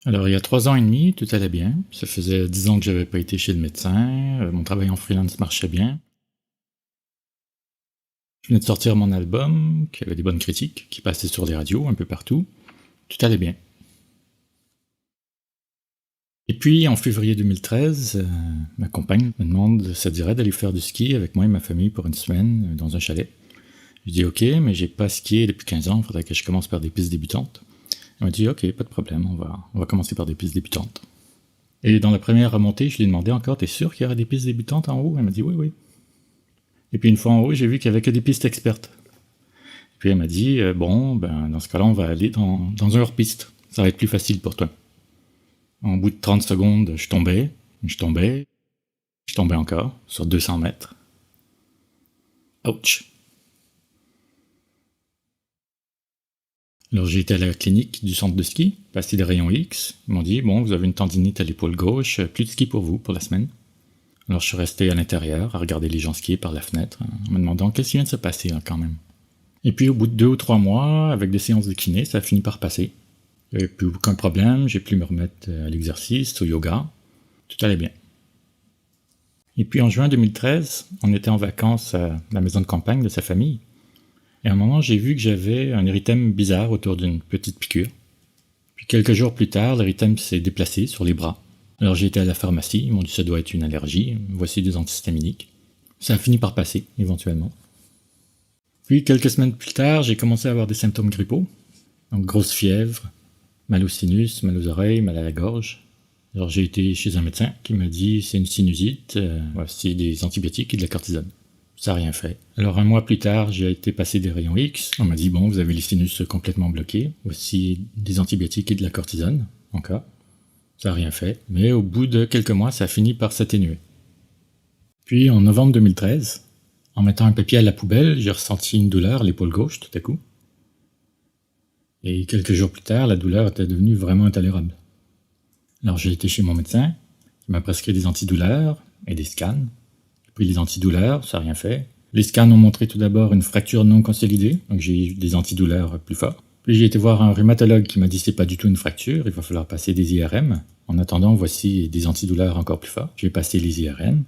Alors, il y a 3 ans et demi, tout allait bien. Ça faisait 10 ans que j'avais pas été chez le médecin, mon travail en freelance marchait bien. Je venais de sortir mon album, qui avait des bonnes critiques, qui passait sur les radios un peu partout. Tout allait bien. Et puis, en février 2013, ma compagne me demande si ça dirait d'aller faire du ski avec moi et ma famille pour une semaine dans un chalet. Je dis ok, mais j'ai pas skié depuis 15 ans, il faudrait que je commence par des pistes débutantes. Elle m'a dit ok, pas de problème, on va commencer par des pistes débutantes. Et dans la première remontée, je lui ai demandé encore, t'es sûr qu'il y aurait des pistes débutantes en haut? Elle m'a dit oui, oui. Et puis une fois en haut, j'ai vu qu'il n'y avait que des pistes expertes. Et puis elle m'a dit, bon, ben dans ce cas-là, on va aller dans un hors-piste. Ça va être plus facile pour toi. En bout de 30 secondes, je tombais, je tombais encore, sur 200 mètres. Ouch! Alors j'ai été à la clinique du centre de ski, passé des rayons X. Ils m'ont dit, bon, vous avez une tendinite à l'épaule gauche, plus de ski pour vous pour la semaine. Alors je suis resté à l'intérieur, à regarder les gens skier par la fenêtre, en me demandant qu'est-ce qui vient de se passer là, quand même. Et puis au bout de 2 ou 3 mois, avec des séances de kiné, ça a fini par passer. Il n'y avait plus aucun problème, j'ai pu me remettre à l'exercice, au yoga. Tout allait bien. Et puis en juin 2013, on était en vacances à la maison de campagne de sa famille. Et à un moment, j'ai vu que j'avais un érythème bizarre autour d'une petite piqûre. Puis quelques jours plus tard, l'érythème s'est déplacé sur les bras. Alors j'ai été à la pharmacie, ils m'ont dit ça doit être une allergie, voici des antihistaminiques. Ça a fini par passer, éventuellement. Puis quelques semaines plus tard, j'ai commencé à avoir des symptômes grippaux. Donc grosse fièvre, mal au sinus, mal aux oreilles, mal à la gorge. Alors j'ai été chez un médecin qui m'a dit c'est une sinusite, voici des antibiotiques et de la cortisone. Ça n'a rien fait. Alors un mois plus tard, j'ai été passer des rayons X. On m'a dit bon, vous avez les sinus complètement bloqués, voici des antibiotiques et de la cortisone, encore. Ça n'a rien fait, mais au bout de quelques mois, ça a fini par s'atténuer. Puis en novembre 2013, en mettant un papier à la poubelle, j'ai ressenti une douleur à l'épaule gauche tout à coup. Et quelques jours plus tard, la douleur était devenue vraiment intolérable. Alors j'ai été chez mon médecin, qui m'a prescrit des antidouleurs et des scans. Puis les antidouleurs, ça n'a rien fait. Les scans ont montré tout d'abord une fracture non consolidée, donc j'ai eu des antidouleurs plus forts. Puis j'ai été voir un rhumatologue qui m'a dit c'est pas du tout une fracture, il va falloir passer des IRM. En attendant, voici des antidouleurs encore plus forts. J'ai passé les IRM.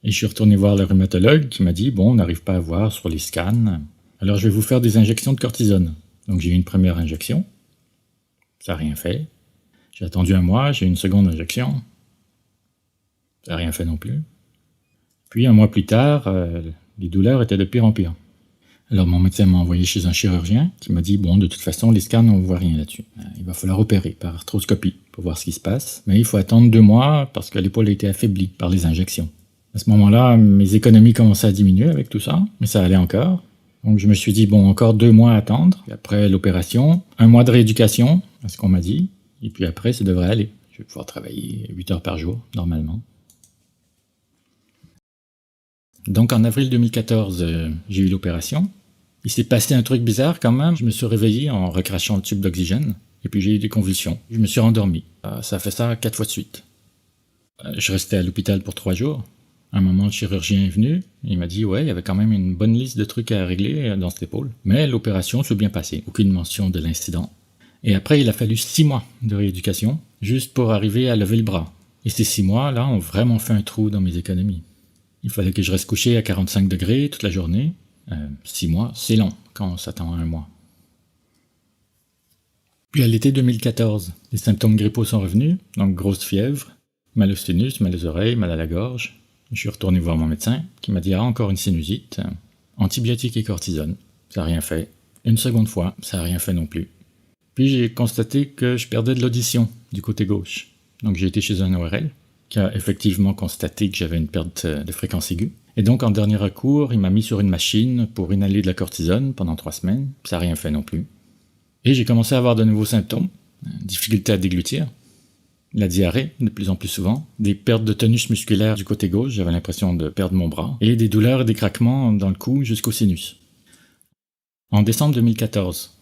Et je suis retourné voir le rhumatologue qui m'a dit bon, on n'arrive pas à voir sur les scans. Alors je vais vous faire des injections de cortisone. Donc j'ai eu une première injection. Ça n'a rien fait. J'ai attendu un mois, j'ai eu une seconde injection. Ça n'a rien fait non plus. Puis un mois plus tard, les douleurs étaient de pire en pire. Alors mon médecin m'a envoyé chez un chirurgien qui m'a dit bon, de toute façon, les scans, on ne voit rien là-dessus. Il va falloir opérer par arthroscopie pour voir ce qui se passe. Mais il faut attendre 2 mois parce que l'épaule a été affaiblie par les injections. À ce moment-là, mes économies commençaient à diminuer avec tout ça, mais ça allait encore. Donc je me suis dit bon, encore 2 mois à attendre. Et après l'opération, 1 mois de rééducation, c'est ce qu'on m'a dit. Et puis après, ça devrait aller. Je vais pouvoir travailler 8 heures par jour, normalement. Donc en avril 2014, j'ai eu l'opération. Il s'est passé un truc bizarre quand même. Je me suis réveillé en recrachant le tube d'oxygène. Et puis j'ai eu des convulsions. Je me suis rendormi. Ça a fait ça 4 fois de suite. Je restais à l'hôpital pour 3 jours. À un moment, le chirurgien est venu. Il m'a dit ouais, il y avait quand même une bonne liste de trucs à régler dans cette épaule. Mais l'opération s'est bien passée. Aucune mention de l'incident. Et après, il a fallu 6 mois de rééducation, juste pour arriver à lever le bras. Et ces 6 mois-là ont vraiment fait un trou dans mes économies. Il fallait que je reste couché à 45 degrés toute la journée. 6 mois, c'est long quand on s'attend à 1 mois. Puis à l'été 2014, les symptômes grippaux sont revenus, donc grosse fièvre, mal au sinus, mal aux oreilles, mal à la gorge. Je suis retourné voir mon médecin qui m'a dit encore une sinusite, antibiotiques et cortisone. Ça n'a rien fait. Une seconde fois, ça n'a rien fait non plus. Puis j'ai constaté que je perdais de l'audition du côté gauche. Donc j'ai été chez un ORL qui a effectivement constaté que j'avais une perte de fréquence aiguë. Et donc en dernier recours, il m'a mis sur une machine pour inhaler de la cortisone pendant 3 semaines. Ça n'a rien fait non plus. Et j'ai commencé à avoir de nouveaux symptômes. Difficulté à déglutir, la diarrhée de plus en plus souvent, des pertes de tonus musculaire du côté gauche, j'avais l'impression de perdre mon bras, et des douleurs et des craquements dans le cou jusqu'au sinus. En décembre 2014,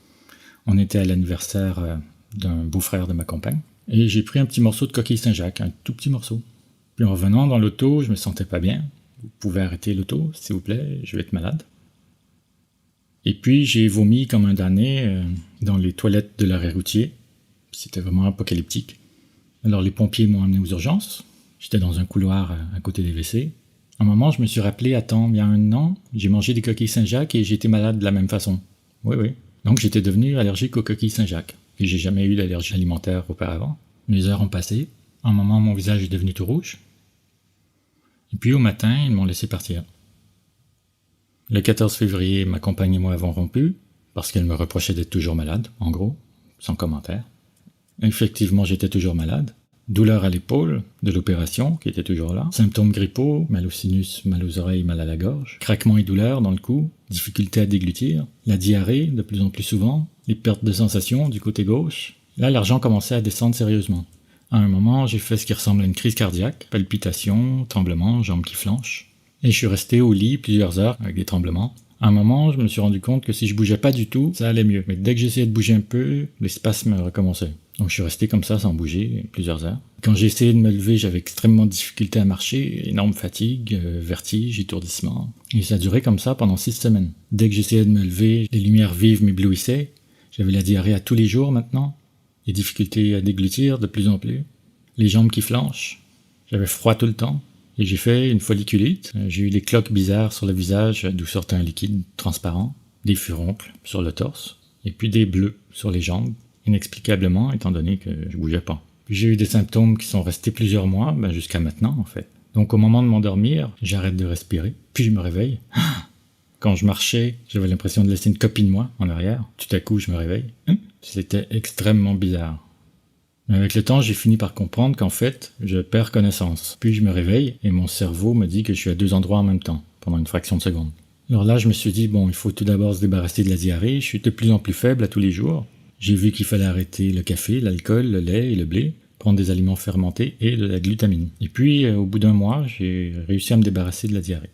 on était à l'anniversaire d'un beau-frère de ma compagne, et j'ai pris un petit morceau de coquille Saint-Jacques, un tout petit morceau. Puis en revenant dans l'auto, je me sentais pas bien. Vous pouvez arrêter l'auto, s'il vous plaît, je vais être malade. Et puis j'ai vomi comme un damné dans les toilettes de l'arrêt routier. C'était vraiment apocalyptique. Alors les pompiers m'ont amené aux urgences. J'étais dans un couloir à côté des WC. À un moment, je me suis rappelé, attends, il y a 1 an, j'ai mangé des coquilles Saint-Jacques et j'ai été malade de la même façon. Oui, oui. Donc j'étais devenu allergique aux coquilles Saint-Jacques. Et j'ai jamais eu d'allergie alimentaire auparavant. Les heures ont passé. À un moment, mon visage est devenu tout rouge. Et puis au matin, ils m'ont laissé partir. Le 14 février, ma compagne et moi avons rompu, parce qu'elle me reprochait d'être toujours malade, en gros, sans commentaire. Effectivement, j'étais toujours malade. Douleur à l'épaule, de l'opération, qui était toujours là. Symptômes grippaux, mal au sinus, mal aux oreilles, mal à la gorge. Craquements et douleurs dans le cou, difficulté à déglutir. La diarrhée, de plus en plus souvent. Les pertes de sensations du côté gauche. Là, l'argent commençait à descendre sérieusement. À un moment, j'ai fait ce qui ressemble à une crise cardiaque. Palpitations, tremblements, jambes qui flanchent. Et je suis resté au lit plusieurs heures avec des tremblements. À un moment, je me suis rendu compte que si je bougeais pas du tout, ça allait mieux. Mais dès que j'essayais de bouger un peu, les spasmes recommençaient. Donc je suis resté comme ça, sans bouger, plusieurs heures. Quand j'ai essayé de me lever, j'avais extrêmement de difficulté à marcher, énorme fatigue, vertige, étourdissement. Et ça a duré comme ça pendant 6 semaines. Dès que j'essayais de me lever, les lumières vives m'éblouissaient. J'avais la diarrhée à tous les jours maintenant. Les difficultés à déglutir de plus en plus. Les jambes qui flanchent. J'avais froid tout le temps. Et j'ai fait une folliculite. J'ai eu des cloques bizarres sur le visage, d'où sortait un liquide transparent. Des furoncles sur le torse. Et puis des bleus sur les jambes. Inexplicablement, étant donné que je bougeais pas. Puis j'ai eu des symptômes qui sont restés plusieurs mois, jusqu'à maintenant en fait. Donc au moment de m'endormir, j'arrête de respirer, puis je me réveille. Quand je marchais, j'avais l'impression de laisser une copie de moi en arrière. Tout à coup, je me réveille. C'était extrêmement bizarre. Mais avec le temps, j'ai fini par comprendre qu'en fait, je perds connaissance. Puis je me réveille et mon cerveau me dit que je suis à 2 endroits en même temps, pendant une fraction de seconde. Alors là, je me suis dit, bon, il faut tout d'abord se débarrasser de la diarrhée. Je suis de plus en plus faible à tous les jours. J'ai vu qu'il fallait arrêter le café, l'alcool, le lait et le blé, prendre des aliments fermentés et de la glutamine. Et puis, au bout d'1 mois, j'ai réussi à me débarrasser de la diarrhée.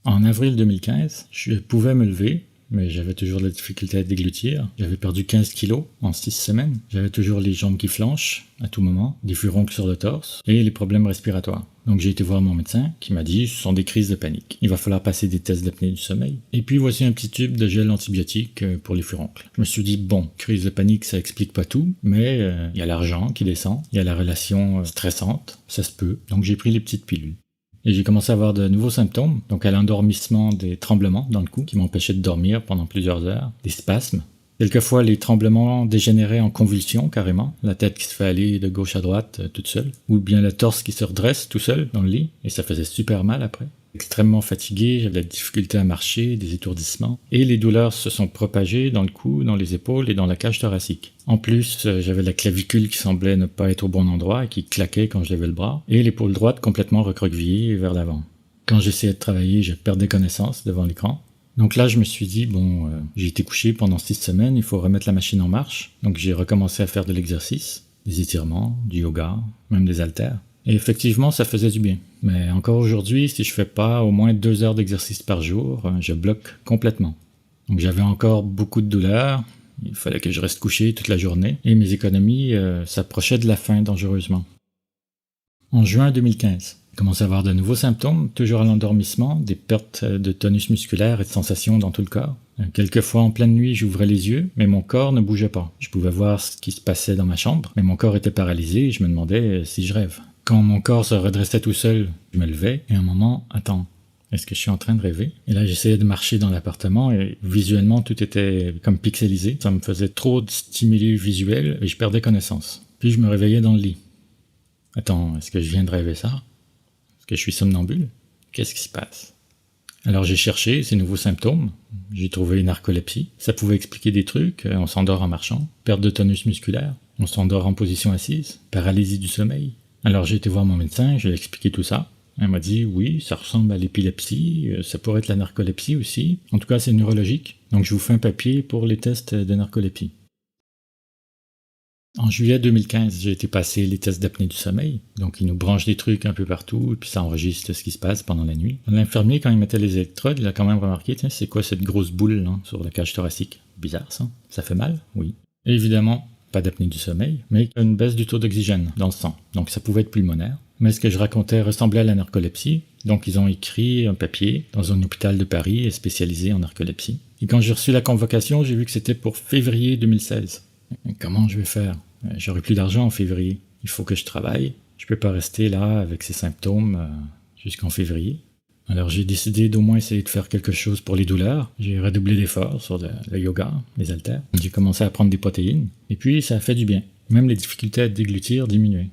En avril 2015, je pouvais me lever, mais j'avais toujours de la difficulté à déglutir. J'avais perdu 15 kilos en 6 semaines. J'avais toujours les jambes qui flanchent à tout moment, des furoncles sur le torse et les problèmes respiratoires. Donc j'ai été voir mon médecin qui m'a dit « ce sont des crises de panique. Il va falloir passer des tests d'apnée du sommeil. » Et puis voici un petit tube de gel antibiotique pour les furoncles. Je me suis dit « bon, crise de panique ça explique pas tout, mais il y a l'argent qui descend, il y a la relation stressante, ça se peut. » Donc j'ai pris les petites pilules. Et j'ai commencé à avoir de nouveaux symptômes, donc à l'endormissement des tremblements dans le cou qui m'empêchaient de dormir pendant plusieurs heures, des spasmes. Quelquefois, les tremblements dégénéraient en convulsions carrément, la tête qui se fait aller de gauche à droite toute seule, ou bien le torse qui se redresse tout seul dans le lit, et ça faisait super mal après. Extrêmement fatigué, j'avais de la difficulté à marcher, des étourdissements, et les douleurs se sont propagées dans le cou, dans les épaules et dans la cage thoracique. En plus, j'avais la clavicule qui semblait ne pas être au bon endroit et qui claquait quand je levais le bras, et l'épaule droite complètement recroquevillée vers l'avant. Quand j'essayais de travailler, je perdais connaissance devant l'écran. Donc là, je me suis dit, bon, j'ai été couché pendant 6 semaines, il faut remettre la machine en marche. Donc j'ai recommencé à faire de l'exercice, des étirements, du yoga, même des haltères. Et effectivement, ça faisait du bien. Mais encore aujourd'hui, si je fais pas au moins 2 heures d'exercice par jour, je bloque complètement. Donc j'avais encore beaucoup de douleurs, il fallait que je reste couché toute la journée, et mes économies s'approchaient de la fin dangereusement. En juin 2015, j'ai commencé à avoir de nouveaux symptômes, toujours à l'endormissement, des pertes de tonus musculaire et de sensations dans tout le corps. Quelquefois en pleine nuit, j'ouvrais les yeux, mais mon corps ne bougeait pas. Je pouvais voir ce qui se passait dans ma chambre, mais mon corps était paralysé et je me demandais si je rêve. Quand mon corps se redressait tout seul, je me levais et à un moment, attends, est-ce que je suis en train de rêver? Et là, j'essayais de marcher dans l'appartement et visuellement, tout était comme pixelisé. Ça me faisait trop de stimuli visuels et je perdais connaissance. Puis je me réveillais dans le lit. Attends, est-ce que je viens de rêver ça? Est-ce que je suis somnambule? Qu'est-ce qui se passe? Alors j'ai cherché ces nouveaux symptômes. J'ai trouvé une narcolepsie. Ça pouvait expliquer des trucs. On s'endort en marchant. Perte de tonus musculaire. On s'endort en position assise. Paralysie du sommeil. Alors j'ai été voir mon médecin, je lui ai expliqué tout ça. Elle m'a dit oui, ça ressemble à l'épilepsie, ça pourrait être la narcolepsie aussi. En tout cas, c'est neurologique. Donc je vous fais un papier pour les tests de narcolepsie. En juillet 2015, j'ai été passer les tests d'apnée du sommeil. Donc ils nous branchent des trucs un peu partout, et puis ça enregistre ce qui se passe pendant la nuit. L'infirmier, quand il mettait les électrodes, il a quand même remarqué, tiens, c'est quoi cette grosse boule là, sur la cage thoracique? Bizarre ça. Ça fait mal? Oui. Et évidemment, pas d'apnée du sommeil, mais une baisse du taux d'oxygène dans le sang. Donc ça pouvait être pulmonaire. Mais ce que je racontais ressemblait à la narcolepsie. Donc ils ont écrit un papier dans un hôpital de Paris spécialisé en narcolepsie. Et quand j'ai reçu la convocation, j'ai vu que c'était pour février 2016. Comment je vais faire? J'aurai plus d'argent en février. Il faut que je travaille. Je peux pas rester là avec ces symptômes jusqu'en février. Alors j'ai décidé d'au moins essayer de faire quelque chose pour les douleurs. J'ai redoublé d'efforts sur le yoga, les haltères. J'ai commencé à prendre des protéines. Et puis ça a fait du bien. Même les difficultés à déglutir diminuaient.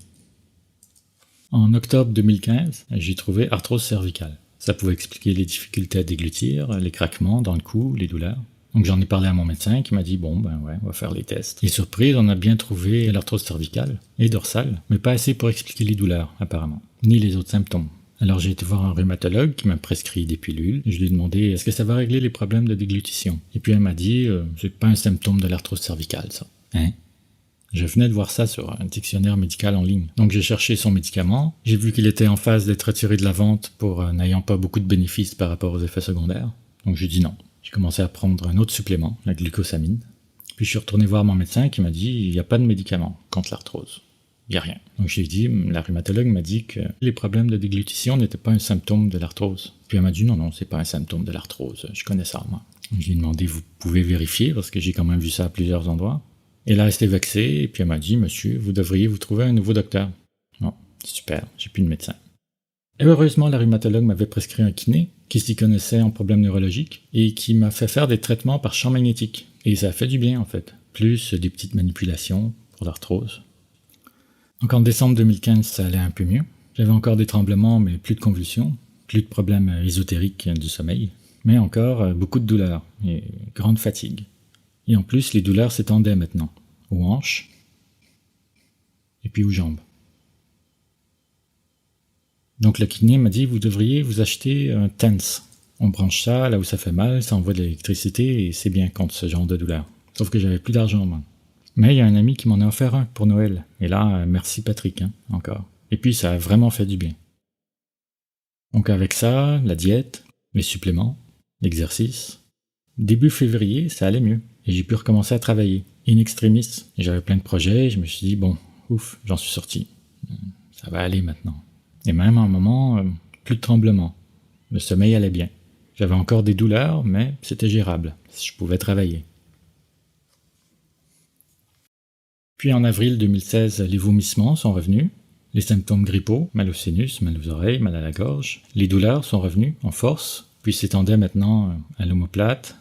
En octobre 2015, j'ai trouvé arthrose cervicale. Ça pouvait expliquer les difficultés à déglutir, les craquements dans le cou, les douleurs. Donc j'en ai parlé à mon médecin qui m'a dit bon ben ouais, on va faire les tests. Et surprise, on a bien trouvé l'arthrose cervicale et dorsale, mais pas assez pour expliquer les douleurs apparemment, ni les autres symptômes. Alors j'ai été voir un rhumatologue qui m'a prescrit des pilules. Je lui ai demandé est-ce que ça va régler les problèmes de déglutition. Et puis elle m'a dit c'est pas un symptôme de l'arthrose cervicale ça. Hein? Je venais de voir ça sur un dictionnaire médical en ligne. Donc j'ai cherché son médicament, j'ai vu qu'il était en phase d'être retiré de la vente pour n'ayant pas beaucoup de bénéfices par rapport aux effets secondaires. Donc j'ai dit non. J'ai commencé à prendre un autre supplément, la glucosamine. Puis je suis retourné voir mon médecin qui m'a dit il n'y a pas de médicament contre l'arthrose. Il n'y a rien. Donc j'ai dit, la rhumatologue m'a dit que les problèmes de déglutition n'étaient pas un symptôme de l'arthrose. Puis elle m'a dit non, c'est pas un symptôme de l'arthrose, je connais ça moi. Je lui ai demandé vous pouvez vérifier parce que j'ai quand même vu ça à plusieurs endroits. Et là, elle s'était vexée, et puis elle m'a dit, monsieur, vous devriez vous trouver un nouveau docteur. Bon, super, j'ai plus de médecin. Et heureusement, la rhumatologue m'avait prescrit un kiné, qui s'y connaissait en problèmes neurologiques, et qui m'a fait faire des traitements par champ magnétique. Et ça a fait du bien, en fait. Plus des petites manipulations pour l'arthrose. Donc en décembre 2015, ça allait un peu mieux. J'avais encore des tremblements, mais plus de convulsions, plus de problèmes ésotériques du sommeil, mais encore beaucoup de douleurs et grande fatigue. Et en plus, les douleurs s'étendaient maintenant, aux hanches et puis aux jambes. Donc le kiné m'a dit, vous devriez vous acheter un TENS. On branche ça là où ça fait mal, ça envoie de l'électricité et c'est bien contre ce genre de douleur. Sauf que j'avais plus d'argent, moi. Mais il y a un ami qui m'en a offert un pour Noël. Et là, merci Patrick, encore. Et puis ça a vraiment fait du bien. Donc avec ça, la diète, les suppléments, l'exercice, début février, ça allait mieux. Et j'ai pu recommencer à travailler, in extremis. Et j'avais plein de projets, et je me suis dit, bon, ouf, j'en suis sorti. Ça va aller maintenant. Et même à un moment, plus de tremblements. Le sommeil allait bien. J'avais encore des douleurs, mais c'était gérable. Je pouvais travailler. Puis en avril 2016, les vomissements sont revenus. Les symptômes grippaux, mal au sinus, mal aux oreilles, mal à la gorge. Les douleurs sont revenues en force, puis s'étendaient maintenant à l'omoplate,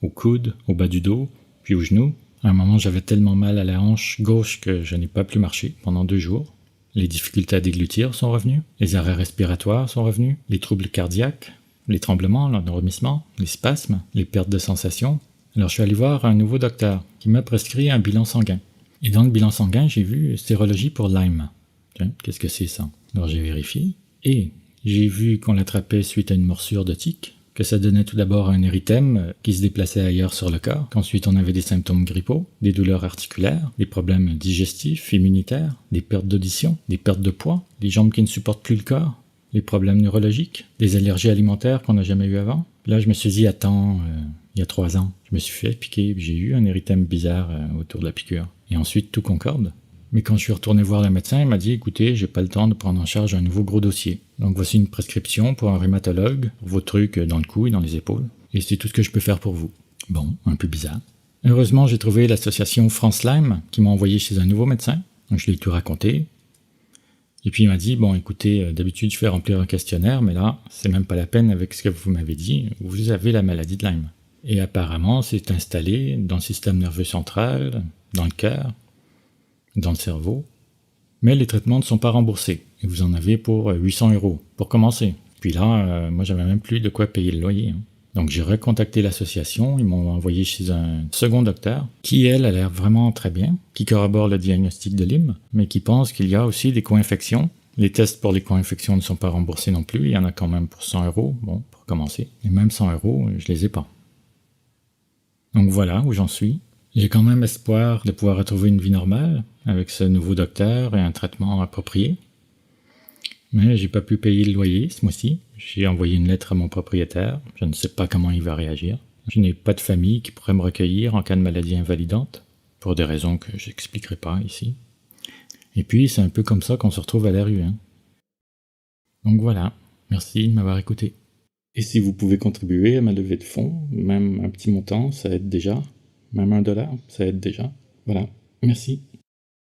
au coude, au bas du dos, puis au genou. À un moment, j'avais tellement mal à la hanche gauche que je n'ai pas pu marcher pendant 2 jours. Les difficultés à déglutir sont revenues, les arrêts respiratoires sont revenus, les troubles cardiaques, les tremblements, l'endormissement, les spasmes, les pertes de sensations. Alors je suis allé voir un nouveau docteur qui m'a prescrit un bilan sanguin. Et dans le bilan sanguin, j'ai vu sérologie pour Lyme. Tiens, qu'est-ce que c'est ça? Alors j'ai vérifié, et j'ai vu qu'on l'attrapait suite à une morsure de tique, que ça donnait tout d'abord un érythème qui se déplaçait ailleurs sur le corps, qu'ensuite on avait des symptômes grippaux, des douleurs articulaires, des problèmes digestifs, immunitaires, des pertes d'audition, des pertes de poids, des jambes qui ne supportent plus le corps, les problèmes neurologiques, des allergies alimentaires qu'on n'a jamais eues avant. Là, je me suis dit, attends, il y a 3 ans, je me suis fait piquer, j'ai eu un érythème bizarre autour de la piqûre. Et ensuite, tout concorde. Mais quand je suis retourné voir le médecin, il m'a dit « Écoutez, j'ai pas le temps de prendre en charge un nouveau gros dossier. Donc voici une prescription pour un rhumatologue, pour vos trucs dans le cou et dans les épaules. Et c'est tout ce que je peux faire pour vous. » Bon, un peu bizarre. Heureusement, j'ai trouvé l'association France Lyme qui m'a envoyé chez un nouveau médecin. Donc je lui ai tout raconté. Et puis il m'a dit « Bon, écoutez, d'habitude je fais remplir un questionnaire, mais là, c'est même pas la peine avec ce que vous m'avez dit. Vous avez la maladie de Lyme. » Et apparemment, c'est installé dans le système nerveux central, dans le cœur, dans le cerveau, mais les traitements ne sont pas remboursés, et vous en avez pour 800 € pour commencer. Puis là, moi j'avais même plus de quoi payer le loyer. Donc j'ai recontacté l'association, ils m'ont envoyé chez un second docteur, qui elle a l'air vraiment très bien, qui corrobore le diagnostic de Lyme, mais qui pense qu'il y a aussi des co-infections. Les tests pour les co-infections ne sont pas remboursés non plus, il y en a quand même pour 100 €, bon, pour commencer. Et même 100 €, je les ai pas. Donc voilà où j'en suis. J'ai quand même espoir de pouvoir retrouver une vie normale avec ce nouveau docteur et un traitement approprié. Mais j'ai pas pu payer le loyer ce mois-ci. J'ai envoyé une lettre à mon propriétaire. Je ne sais pas comment il va réagir. Je n'ai pas de famille qui pourrait me recueillir en cas de maladie invalidante, pour des raisons que j'expliquerai pas ici. Et puis c'est un peu comme ça qu'on se retrouve à la rue. Donc voilà, merci de m'avoir écouté. Et si vous pouvez contribuer à ma levée de fonds, même un petit montant, ça aide déjà. Même $1, ça aide déjà. Voilà. Merci.